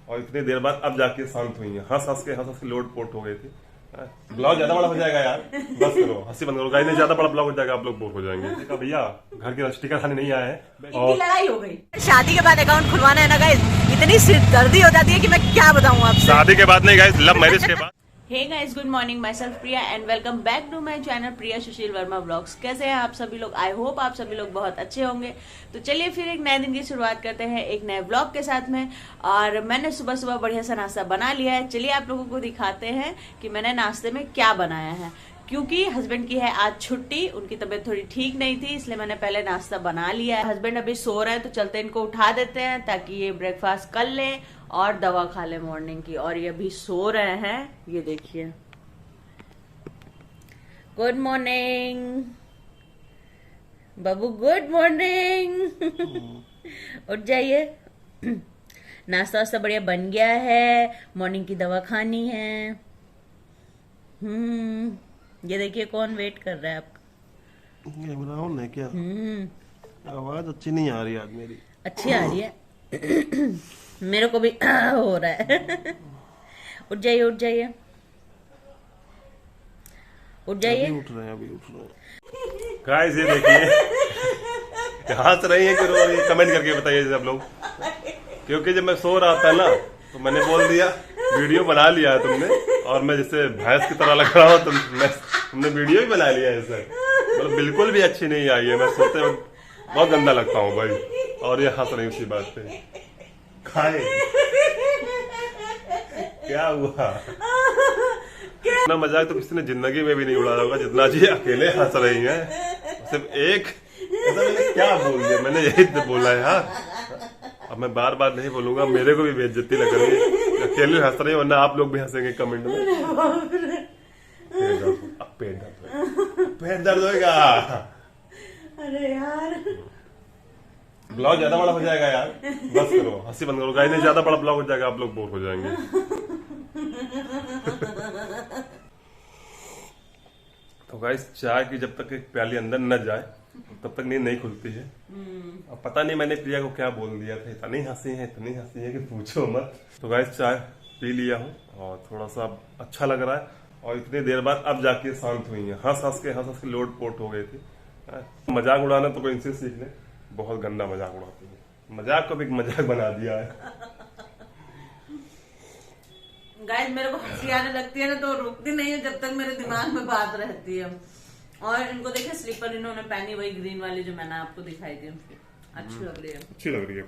और इतनी देर बाद अब जाके शांत हुई है। हंस हंस के लोड पोट हो गए थे। ब्लॉग ज्यादा बड़ा हो जाएगा यार, बस करो, हंसी बंद करो गाइस, नहीं ज्यादा बड़ा ब्लॉग हो जाएगा, आप लोग बोर हो जाएंगे। देखा भैया घर के स्टिकर खाने नहीं आए हैं और लड़ाई हो गई। शादी के बाद अकाउंट खुलवाना है ना गाइस, इतनी सिरदर्दी हो जाती है कि मैं क्या बताऊं आपसे। शादी के बाद नहीं गाइस, लव मैरिज के बाद। Hey guys, good morning, myself Priya and welcome back to my channel Priya Sushil Verma vlogs. कैसे हैं आप सभी लोग? आई होप आप सभी लोग बहुत अच्छे होंगे। तो चलिए फिर एक नए दिन की शुरुआत करते हैं एक नए व्लॉग के साथ में। और मैंने सुबह सुबह बढ़िया सा नाश्ता बना लिया है। चलिए आप लोगों को दिखाते हैं कि मैंने नाश्ते में क्या बनाया है। क्योंकि हस्बैंड की है आज छुट्टी, उनकी तबीयत थोड़ी ठीक नहीं थी, इसलिए मैंने पहले नाश्ता बना लिया है। हस्बैंड अभी सो रहे हैं तो चलते इनको उठा देते हैं ताकि ये ब्रेकफास्ट कर लें और दवा खा लें मॉर्निंग की। और ये अभी सो रहे हैं, ये देखिए। गुड मॉर्निंग बाबू, गुड मॉर्निंग। उठ जाइए। नाश्ता वास्ता बढ़िया बन गया है, मॉर्निंग की दवा खानी है। ये देखिए कौन वेट कर रहा है आपका। इमरान है क्या? आवाज अच्छी नहीं आ रही आज मेरी। अच्छी आ रही है। मेरे को भी हो रहा है। उठ जाइए उठ जाइए उठ जाइए। अभी उठ रहे हैं। गाइस ये देखिए हंस रही है कि रो रही है, कमेंट करके बताइए सब लोग। क्योंकि जब मैं सो रहा था ना तो मैंने बोल दिया वीडियो बना लिया है तुमने, और मैं जैसे भैंस की तरह लग रहा हूँ, तुमने वीडियो भी बना लिया है ऐसे। मतलब बिल्कुल भी अच्छी नहीं आई है, मैं सोते वक्त बहुत गंदा लगता हूँ भाई। और ये हंस रही उसी बात पे। खाए क्या हुआ? इतना मजाक तो किसी ने जिंदगी में भी नहीं उड़ाया होगा जितना जी अकेले हंस रही हैं। सिर्फ एक ऐसा मैंने क्या बोल दिया? मैंने यही तो बोला यार। अब मैं बार बार नहीं बोलूंगा, मेरे को भी बेइज्जती लग रही है। अकेले हंस रही है, वरना आप लोग भी हंसेंगे कमेंट में। पेट दर्द होगा। अरे यार ब्लॉग ज्यादा बड़ा हो जाएगा यार, बस करो, हंसी बंद करो गाइस, नहीं ज्यादा बड़ा ब्लॉग हो जाएगा, आप लोग बोर हो जाएंगे। तो गाइस चाय की जब तक एक प्याली अंदर न जाए तब तक नींद नहीं खुलती है। अब पता नहीं मैंने प्रिया को क्या बोल दिया था, इतनी हंसी है कि पूछो मत। तो गाइस चाय पी लिया हूँ और थोड़ा सा अच्छा लग रहा है। और इतनी देर बाद अब जाके शांत हुई है। हंस हंस के लोड पोट हो गए थे। मजाक उड़ाना तो कोई इनसे सीख ले, बहुत गंदा मजाक उड़ाती है। मजाक को भी मजाक बना दिया है। गाइस मेरे को हंसी आने लगती है ना तो रुकती नहीं है जब तक मेरे दिमाग में बात रहती है। और इनको देखिए स्लीपर इन्होंने पहनी, वही ग्रीन वाली जो मैंने आपको दिखाई थी, अच्छी लग रही है। अच्छी लग रही है।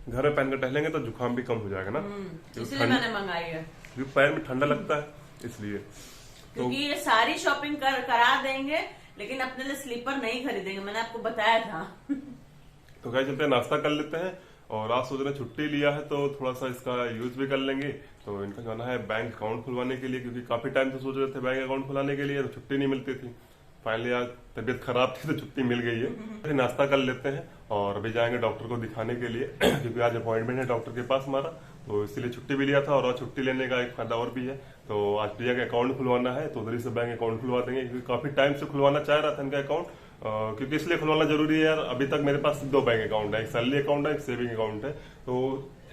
घर में पहन कर टहलेंगे तो जुकाम भी कम हो जाएगा ना, इसलिए मैंने मंगाई है। क्योंकि पैर में ठंडा लगता है इसलिए। क्योंकि ये सारी शॉपिंग करा देंगे लेकिन अपने लिए स्लीपर नहीं खरीदेंगे, मैंने आपको बताया था। तो क्या चलते हैं, नाश्ता कर लेते हैं। और आज सोच रहे छुट्टी लिया है तो थोड़ा सा इसका यूज भी कर लेंगे। तो इनका जाना है बैंक अकाउंट खुलवाने के लिए, क्योंकि काफी टाइम से सोच रहे थे बैंक अकाउंट खुलाने के लिए, तो छुट्टी नहीं मिलती थी। फाइनली आज तबीयत खराब थी तो छुट्टी मिल गई है। फिर नाश्ता कर लेते हैं और अभी जाएंगे डॉक्टर को दिखाने के लिए। क्योंकि आज अपॉइंटमेंट है डॉक्टर के पास हमारा, तो इसीलिए छुट्टी भी लिया था। और आज छुट्टी लेने का एक फायदा और भी है, तो आज प्रिया का अकाउंट खुलवाना है तो उधर ही से बैंक अकाउंट खुलवा देंगे। क्योंकि काफी टाइम से खुलवाना चाह रहा था इनका अकाउंट, क्योंकि इसलिए खुलवाना जरूरी है यार। अभी तक मेरे पास 2 बैंक अकाउंट है, एक सैलरी अकाउंट है, एक सेविंग अकाउंट है। तो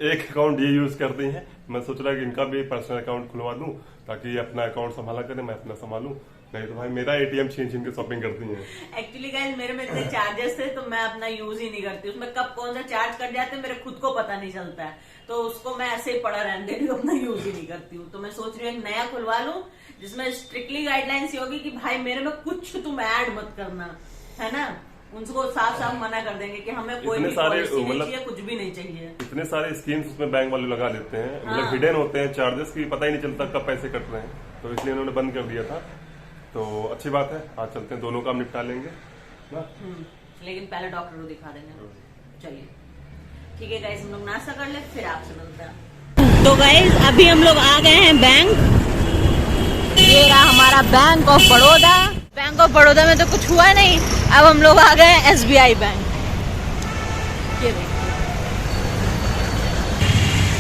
एक अकाउंट ये यूज करते हैं। मैं सोच रहा कि इनका भी पर्सनल अकाउंट खुलवा दूं ताकि ये अपना अकाउंट संभाला करें, मैं अपना संभालूं। नहीं तो भाई मेरा एटीएम छीन के शॉपिंग करती है। एक्चुअली गाइस मेरे में इतने चार्जेस थे तो मैं अपना यूज ही नहीं करती। उसमें कब कौन सा चार्ज कट जाते हैं मेरे खुद को पता नहीं चलता है, तो उसको मैं ऐसे ही पड़ा रहने देती हूँ, अपना यूज ही नहीं करती हूँ। तो मैं सोच रही हूँ एक नया खुलवा लूं जिसमें स्ट्रिक्टली गाइडलाइंस ये होगी कि भाई मेरे में कुछ तुम ऐड मत करना, है ना। उनको साफ साफ मना कर देंगे कि हमें कोई भी पॉलिसी नहीं चाहिए, कुछ भी नहीं चाहिए। इतने सारे स्कीम्स उसमें बैंक वाले लगा देते हैं, मतलब हिडन होते हैं चार्जेस की, पता ही नहीं चलता कब पैसे कट रहे हैं। तो इसलिए उन्होंने बंद कर दिया था। तो अच्छी बात है, आज चलते हैं, दोनों काम निपटा लेंगे ना। लेकिन पहले डॉक्टर को दिखा देंगे। चलिए ठीक है गाइस, हम लोग नाश्ता कर ले फिर आपसे मिलते हैं। तो गाइस अभी हम लोग आ गए हैं बैंक। ये रहा हमारा bank of Baroda. Bank of Baroda में तो कुछ हुआ नहीं, अब हम लोग आ गए हैं SBI बैंक। ये देखिए।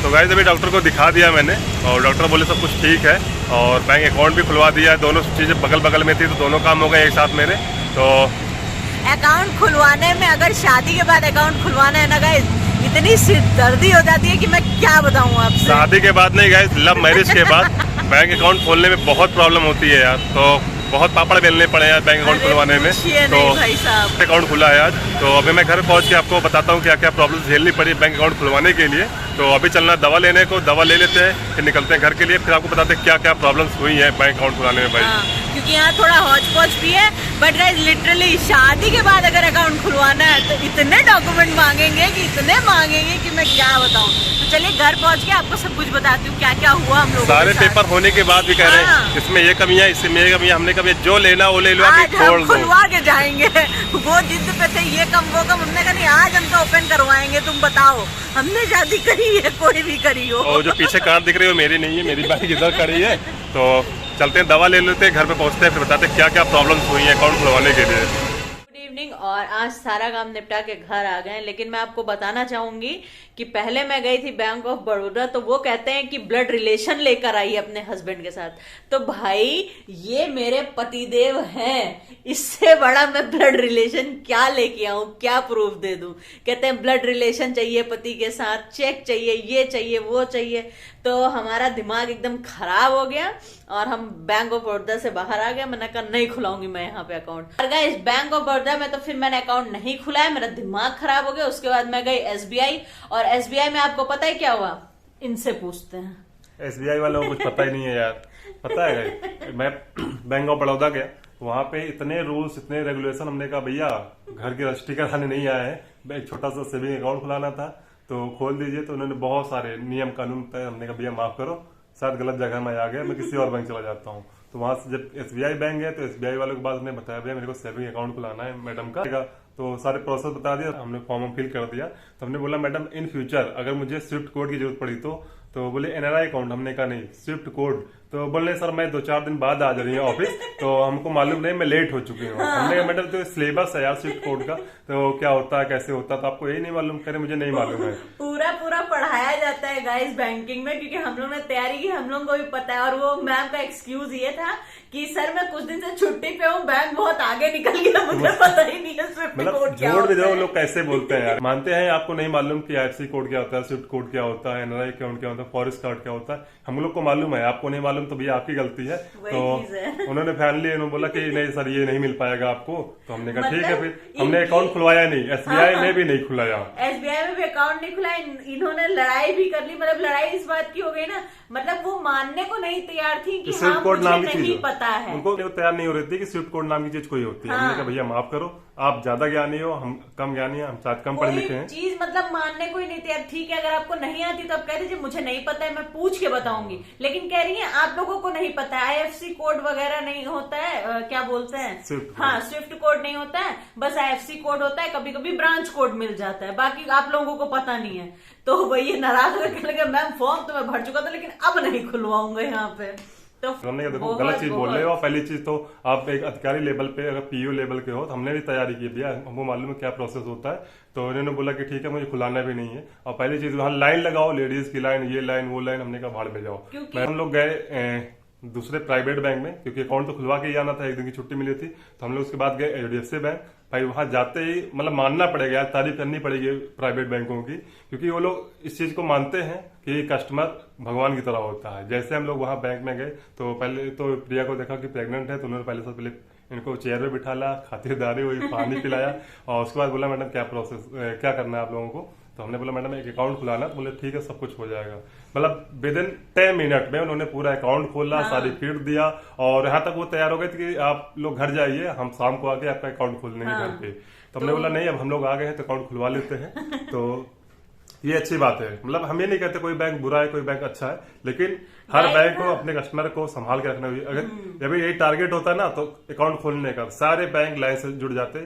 तो गाइस अभी डॉक्टर को दिखा दिया मैंने और डॉक्टर बोले सब कुछ ठीक है और बैंक अकाउंट भी खुलवा दिया है। दोनों चीजें बगल बगल में थी तो दोनों काम हो गए एक साथ मेरे। तो अकाउंट खुलवाने में, अगर शादी के बाद अकाउंट खुलवाना है ना गाइस, इतनी सिरदर्दी हो जाती है कि मैं क्या बताऊं आपसे। शादी के बाद नहीं गाइस, लव मैरिज के बाद बैंक अकाउंट खोलने में बहुत प्रॉब्लम होती है यार। तो बहुत पापड़ बेलने पड़े यार बैंक अकाउंट खुलवाने में। तो भाई साहब अकाउंट खुला है आज, तो अभी मैं घर पहुंच के आपको बताता हूँ क्या क्या प्रॉब्लम झेलनी पड़ी बैंक अकाउंट खुलवाने के लिए। तो अभी चलना दवा लेने को, दवा ले लेते हैं, फिर निकलते हैं घर के लिए, फिर आपको बताते हैं क्या क्या प्रॉब्लम्स हुई है बैंक अकाउंट खुलाने में भाई। क्योंकि यहाँ थोड़ा हौच पौच भी है, बट गाइस लिटरली शादी के बाद अगर अकाउंट खुलवाना है तो इतने डॉक्यूमेंट मांगेंगे कि मैं क्या बताऊँ। तो चलिए घर पहुँच के आपको सब कुछ बताती हूँ क्या क्या हुआ हम लोगों सारे के साथ। पेपर होने के बाद भी कह रहे हैं इसमें ये कमियां, इसमें ये कमियां। हमने कभी जो लेना वो ले लो, आज हम खुलवा के जाएंगे। वो जिद पे थे ये कम वो कम, हमने कहा नहीं आज हम तो ओपन करवाएंगे, तुम बताओ। हमने शादी करी है, कोई भी करी हो। और जो पीछे कार दिख रही है मेरी नहीं है, मेरी बाइक इधर खड़ी है। तो चलते हैं दवा ले लेते हैं, घर पे पहुंचते हैं, फिर बताते हैं क्या क्या प्रॉब्लम्स हुई हैं अकाउंट खुलवाने के लिए। गुड इवनिंग, और आज सारा काम निपटा के घर आ गए। लेकिन मैं आपको बताना चाहूंगी कि पहले मैं गई थी बैंक ऑफ बड़ौदा, तो वो कहते हैं कि ब्लड रिलेशन लेकर आई अपने हस्बैंड के साथ। तो भाई ये मेरे पतिदेव हैं, इससे बड़ा मैं ब्लड रिलेशन क्या लेके आऊं, क्या प्रूफ दे दूं। कहते हैं ब्लड रिलेशन चाहिए पति के साथ, चेक चाहिए, ये चाहिए वो चाहिए। तो हमारा दिमाग एकदम खराब हो गया और हम बैंक ऑफ बड़ौदा से बाहर आ गए। मैंने कहा नहीं खुलाऊंगी मैं यहाँ पे अकाउंट। और गाइस बैंक ऑफ बड़ौदा में तो फिर मैंने अकाउंट नहीं खुलाया, मेरा दिमाग खराब हो गया। उसके बाद मैं गई SBI, और SBI में आपको पता है क्या हुआ, इनसे पूछते हैं। SBI वालों को कुछ पता ही नहीं है यार। पता है मैं बैंक ऑफ बड़ौदा गया, वहां पे इतने रूल्स, इतने रेगुलेशन। हमने कहा भैया घर की रजिस्ट्री कराने नहीं आए हैं, एक छोटा सा सेविंग अकाउंट खुलाना था तो खोल दीजिए। तो उन्होंने बहुत सारे नियम कानून तय। हमने कहा भैया माफ करो, शायद गलत जगह में आ गया, मैं किसी और बैंक चला जाता हूँ। तो वहां से जब SBI बैंक गए तो SBI वालों के बाद उन्हें बताया भैया मेरे को सेविंग अकाउंट खुलाना है मैडम का। तो सारे प्रोसेस बता दिया, हमने फॉर्म फिल कर दिया। तो हमने बोला मैडम इन फ्यूचर अगर मुझे स्विफ्ट कोड की जरूरत पड़ी तो बोले NRI अकाउंट। हमने कहा नहीं स्विफ्ट कोड। तो बोले सर मैं 2-4 दिन बाद आ जा रही हूँ ऑफिस, तो हमको मालूम नहीं, मैं लेट हो चुकी हूँ। हमने कहा मैडम तो सिलेबस है यार स्विफ्ट कोड का, तो क्या होता है कैसे होता है, तो आपको यही नहीं मालूम। कह रहे मुझे नहीं मालूम है। पूरा पढ़ाया जाता है गाइस बैंकिंग में, क्योंकि हम लोग ने तैयारी की, हम लोगों को भी पता है। और वो मैम का एक्सक्यूज ये था कि सर मैं कुछ दिन से छुट्टी पे हूँ, बैंक बहुत आगे निकल गया, मुझे पता ही नहीं है स्विफ्ट कोड क्या होता है। जोड़ लोग कैसे बोलते हैं यार। मानते हैं आपको नहीं मालूम कि IFSC कोड क्या होता है, स्विफ्ट कोड क्या होता है, NRI अकाउंट क्या होता है, फॉरेस्ट कार्ड क्या होता है। हम लोग को मालूम है, आपको नहीं मालूम तो भैया आपकी गलती है। तो उन्होंने फाइनली बोला कि नहीं सर ये नहीं मिल पाएगा आपको। तो हमने कहा ठीक है, फिर हमने अकाउंट खुलवाया नहीं। SBI में भी नहीं खुलाया, SBI में भी अकाउंट नहीं खुला। इन्होंने लड़ाई भी कर ली, मतलब लड़ाई इस बात की हो गई ना, मतलब वो मानने को नहीं तैयार थी कि स्विफ्ट कोड नाम की नहीं पता है। उनको तैयार नहीं हो रही थी कि स्विफ्ट कोड नाम की चीज कोई होती है। हमने कहा भैया माफ करो, आप ज्यादा ज्ञानी हो, हम कम ज्ञानी है, हम शायद कम पढ़े लिखे हैं। चीज मतलब मानने को ही नहीं तैयार। ठीक है अगर आपको नहीं आती तो आप कह दीजिए मुझे नहीं पता है, मैं पूछ के बताऊंगी। लेकिन कह रही है आप लोगों को नहीं पता है, IFSC कोड वगैरह नहीं होता है, क्या बोलते हैं स्विफ्ट कोड नहीं होता है, बस IFSC कोड होता है, कभी कभी ब्रांच कोड मिल जाता है, बाकी आप लोगों को पता नहीं है। तो वही नाराज होकर लगे मैम फॉर्म तो मैं भर चुका था लेकिन अब नहीं खुलवाऊंगा यहाँ पे। तो हमने कहा देखो गलत चीज बोल रहे हो। पहली चीज तो आप एक अधिकारी लेवल पे अगर PO लेवल के हो, तो हमने भी तैयारी की भैया, हमको मालूम है क्या प्रोसेस होता है। तो उन्होंने बोला कि ठीक है मुझे खुलाना भी नहीं है। और पहली चीज वहाँ लाइन लगाओ, लेडीज की लाइन, ये लाइन वो लाइन। हमने कहा भाड़ में जाओ। हम लोग गए दूसरे प्राइवेट बैंक में, क्योंकि अकाउंट तो खुलवा के ही आना था, एक दिन की छुट्टी मिली थी। तो हम लोग उसके बाद गए HDFC बैंक। भाई वहां जाते ही मतलब मानना पड़ेगा यार, तारीफ करनी पड़ेगी प्राइवेट बैंकों की, क्योंकि वो लोग इस चीज को मानते हैं कि कस्टमर भगवान की तरह होता है। जैसे हम लोग वहां बैंक में गए तो पहले तो प्रिया को देखा कि प्रेग्नेंट है, तो उन्होंने पहले इनको चेयर पे बिठाला, खातिरदारी हुई, पानी पिलाया। और उसके बाद बोला मैडम क्या प्रोसेस क्या करना है आप लोगों को। तो हमने बोला मैडम एक अकाउंट खुलाना। तो बोले ठीक है सब कुछ हो जाएगा। मतलब विद इन 10 मिनट में उन्होंने पूरा अकाउंट खोला, सारी फीड दिया, और यहाँ तक वो तैयार हो गए थे कि आप लोग घर जाइए, हम शाम को आके आपका अकाउंट खोल देंगे घर पे। तो हमने बोला नहीं अब हम लोग आ गए हैं तो अकाउंट खुलवा लेते हैं। तो ये अच्छी बात है। मतलब हम ये नहीं कहते कोई बैंक बुरा है कोई बैंक अच्छा है, लेकिन हर बैंक को अपने कस्टमर को संभाल के रखना चाहिए। अगर जब यही टारगेट होता है ना तो अकाउंट खोलने का, सारे बैंक लाइन से जुड़ जाते,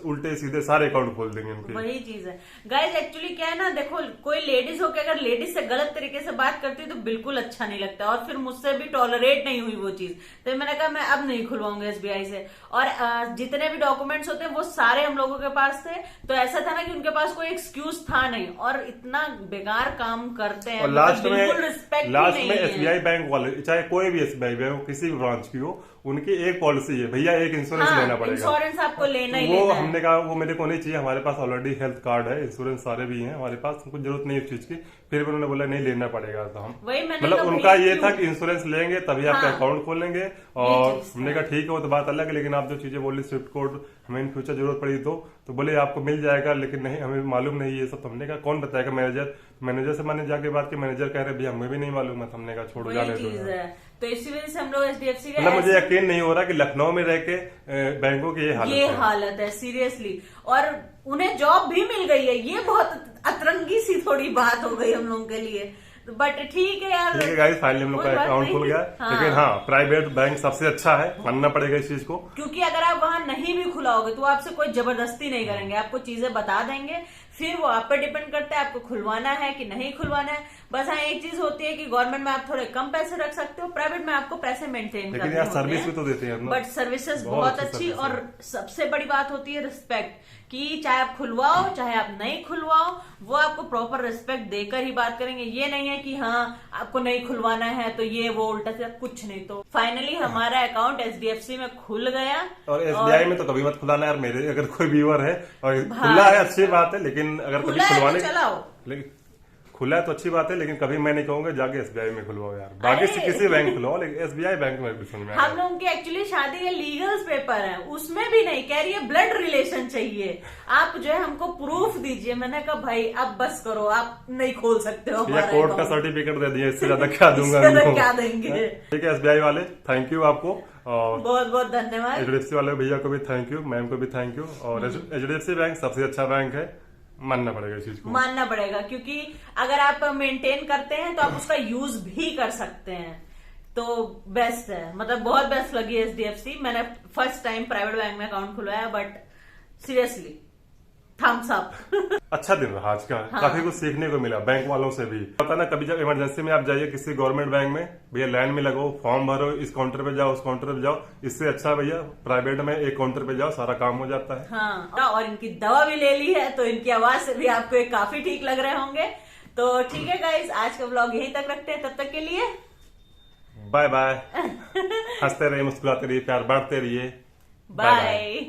उल्टे सीधे सारे अकाउंट खोल देंगे उनके। वही चीज है गाइस, एक्चुअली क्या है ना, देखो कोई लेडीज होकर अगर लेडीज से गलत तरीके से बात करती है तो बिल्कुल अच्छा नहीं लगता, और फिर मुझसे भी टॉलरेट नहीं हुई वो चीज। तो मैंने कहा मैं अब नहीं खुलवाऊंगा SBI से। और जितने भी डॉक्यूमेंट्स होते हैं वो सारे हम लोगों के पास थे। तो ऐसा था ना कि उनके पास कोई एक्सक्यूज था नहीं, और इतना बेकार काम करते हैं, और लास्ट में बिल्कुल रिस्पेक्ट रिस्पेक्ट लास्ट नहीं में है। एसबीआई बैंक वाले, चाहे कोई भी एसबीआई बैंक हो, किसी भी ब्रांच की हो, उनकी एक पॉलिसी है, भैया एक इंश्योरेंस लेना पड़ेगा। इंश्योरेंस आपको लेना ही वो लेना है। हमने कहा वो मेरे को नहीं चाहिए, हमारे पास ऑलरेडी हेल्थ कार्ड है, इंश्योरेंस सारे भी हैं हमारे पास, हमको जरूरत नहीं उस चीज की। फिर भी उन्होंने बोला नहीं लेना पड़ेगा, तो हम वही मैंने मतलब कहा, उनका भैया ये था क्यों? कि इंश्योरेंस लेंगे तभी आपका हाँ। अकाउंट खोलेंगे। और चीज हमने कहा ठीक है, वो तो बात अलग है, लेकिन आप जो चीजें बोली स्विफ्ट कोड हमें इन फ्यूचर जरूरत पड़ी तो बोले आपको मिल जाएगा, लेकिन नहीं हमें मालूम नहीं ये सब। हमने कहा कौन बताएगा, मैनेजर से मैंने जाके बात की, मैनेजर कह रहे भैया हमें भी नहीं मालूम है। हमने कहा छोड़ो वही जाने चीज दो। है, तो इसी वजह से हम लोग एचडीएफसी मतलब मुझे यकीन नहीं हो रहा कि लखनऊ में रह के बैंकों की ये हालत है सीरियसली। और उन्हें जॉब भी मिल गई है, ये बहुत अतरंगी सी थोड़ी बात हो गई हम लोगों के लिए। बट ठीक है यार, ठीक है गाइस, फाइनली हम लोग का कोई बात अकाउंट नहीं। खुल गया। हाँ। लेकिन हाँ, प्राइवेट बैंक सबसे अच्छा है, मानना पड़ेगा इस चीज को। क्योंकि अगर आप वहां नहीं भी खुलाओगे तो आपसे कोई जबरदस्ती नहीं करेंगे, आपको चीजें बता देंगे, फिर वो आप पे डिपेंड करता है आपको खुलवाना है कि नहीं खुलवाना है। बस हाँ एक चीज होती है कि गवर्नमेंट में आप थोड़े कम पैसे रख सकते हो, प्राइवेट में आपको पैसे मेंटेन लेकिन करने यार होते सर्विस हैं। भी तो देते हैं, बट सर्विसेज बहुत बहुत अच्छी अच्छी। service और सबसे बड़ी बात होती है रिस्पेक्ट, कि चाहे आप खुलवाओ चाहे आप नहीं खुलवाओ, वो आपको प्रॉपर रिस्पेक्ट देकर ही बात करेंगे। ये नहीं है कि हाँ आपको नहीं खुलवाना है तो ये वो उल्टा से कुछ नहीं। तो फाइनली हमारा अकाउंट एचडीएफसी में खुल गया। और एसबीआई में तो कभी मत खुलाना यार, मेरे अगर कोई व्यूअर है और खुला है अच्छी बात है, लेकिन अगर कभी खुला है खुलवाने तो चलाओ, लेकिन खुला है तो अच्छी बात है, लेकिन कभी मैं नहीं कहूंगा जाके एसबीआई में खुलवाओ यार, बाकी से अरे! किसी बैंक खुलवाओ, लेकिन एसबीआई बैंक में भी सुन में हम लोगों की एक्चुअली शादी के लीगल्स पेपर है, उसमें भी नहीं कह रही है, ब्लड रिलेशन चाहिए, आप जो है हमको प्रूफ दीजिए। मैंने कहा भाई अब बस करो, आप नहीं खोल सकते हो या हमारा कोर्ट का account। सर्टिफिकेट दे दिया, इससे ज्यादा क्या दूंगा इससे ज्यादा उनको? क्या देंगे? ठीक है एसबीआई वाले, थैंक यू आपको, और बहुत बहुत धन्यवाद। एचडीएफसी वाले भैया को भी थैंक यू, मैम को भी थैंक यू। और एचडीएफसी बैंक सबसे अच्छा बैंक है, मानना पड़ेगा इस चीज को। मानना पड़ेगा, क्योंकि अगर आप मेंटेन करते हैं तो आप उसका यूज भी कर सकते हैं, तो बेस्ट है। मतलब बहुत बेस्ट लगी एचडीएफसी। मैंने फर्स्ट टाइम प्राइवेट बैंक में अकाउंट खुलवाया, बट सीरियसली थम्स अप। अच्छा दिन रहा आज का, हाँ। काफी कुछ सीखने को मिला बैंक वालों से भी। पता ना कभी जब इमरजेंसी में आप जाइए किसी गवर्नमेंट बैंक में, भैया लाइन में लगो, फॉर्म भरो, इस काउंटर पे जाओ उस काउंटर पे जाओ, इससे अच्छा भैया प्राइवेट में एक काउंटर पे जाओ, सारा काम हो जाता है। हाँ, और इनकी दवा भी ले ली है, तो इनकी आवाज से भी आपको ये काफी ठीक लग रहे होंगे। तो ठीक है गाइस, आज का व्लॉग यहीं तक रखते हैं, तब तक के लिए बाय बाय। हंसते रहिए, मुस्कुराते रहिए, प्यार बांटते रहिए। बाय।